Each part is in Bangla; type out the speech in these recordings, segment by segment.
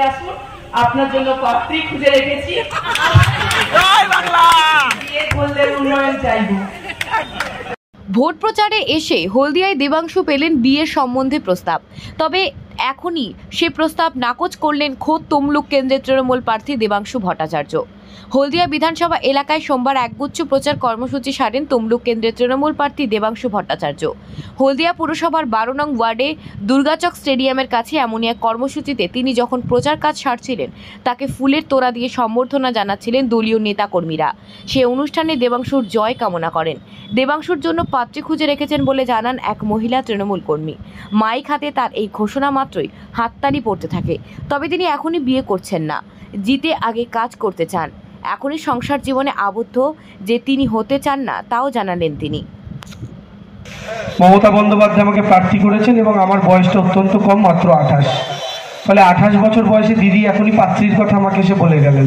আসুন, আপনার জন্য পাত্রী খুঁজে রেখেছি। বিয়ে করলে উন্নয়ন চাইবো। ভোট প্রচারে এসে হলদিয়ায় দেবাংশু পেলেন বিয়ের সম্বন্ধে প্রস্তাব। তবে এখনই সে প্রস্তাব নাকচ করলেন খোদ তমলুক কেন্দ্রের তৃণমূল প্রার্থী দেবাংশু ভট্টাচার্য। হলদিয়া বিধানসভা এলাকায় সোমবার একগুচ্ছ প্রচার কর্মসূচি সারেন তমলুক কেন্দ্রের তৃণমূল প্রার্থী দেবাংশু ভট্টাচার্য। হলদিয়া পুরসভার 12 নং ওয়ার্ডে দুর্গাচক স্টেডিয়ামের কাছে এমনই এক কর্মসূচিতে তিনি যখন প্রচার কাজ সারছিলেন, তাকে ফুলের তোড়া দিয়ে সম্বর্ধনা জানাচ্ছিলেন দলীয় নেতাকর্মীরা। সে অনুষ্ঠানে দেবাংশুর জয় কামনা করেন। দেবাংশুর জন্য পাত্রী খুঁজে রেখেছেন বলে জানান এক মহিলা তৃণমূল কর্মী। মাইক হাতে তার এই ঘোষণা মাত্রই হাততালি পড়তে থাকে। তবে তিনি এখনই বিয়ে করছেন না, জিতে আগে কাজ করতে চান। এখনই সংসার জীবনে আবদ্ধ যে তিনি হতে চান না, তাও জানালেন তিনি। মমতা বন্দ্যোপাধ্যায় আমাকে প্রার্থী করেছেন এবং আমার বয়সটা অত্যন্ত কম, মাত্র 28। ফলে 28 বছর বয়সে দিদি এখনই পাত্রীর কথা আমাকে এসে বলে গেলেন।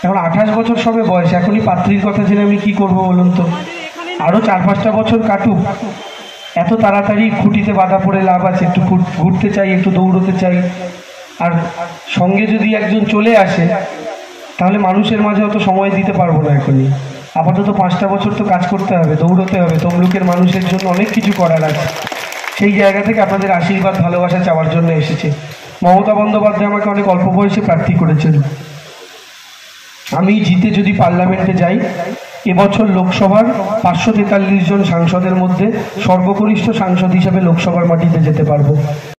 এখন 28 বছর সবে বয়স, এখনই পাত্রীর কথা জেনে আমি কি করব বলুন তো? আরও 4-5টা বছর কাটুক। এত তাড়াতাড়ি খুঁটিতে বাধা পড়ে লাভ আছে? একটু ঘুরতে চাই, একটু দৌড়তে চাই। আর সঙ্গে যদি একজন চলে আসে তাহলে মানুষের মাঝে অত সময় দিতে পারবো না। এখনই আপাতত 5টা বছর তো কাজ করতে হবে, দৌড়তে হবে। তমলুকের মানুষের জন্য অনেক কিছু করার আছে। সেই জায়গা থেকে আপনাদের আশীর্বাদ ভালোবাসা চাওয়ার জন্য এসেছে। মমতা বন্দ্যোপাধ্যায় আমাকে অনেক অল্প বয়সে প্রার্থী করেছেন। আমি জিতে যদি পার্লামেন্টে যাই, এবছর লোকসভার 543 জন সাংসদের মধ্যে সর্বকনিষ্ঠ সাংসদ হিসেবে লোকসভার মাটিতে যেতে পারবো।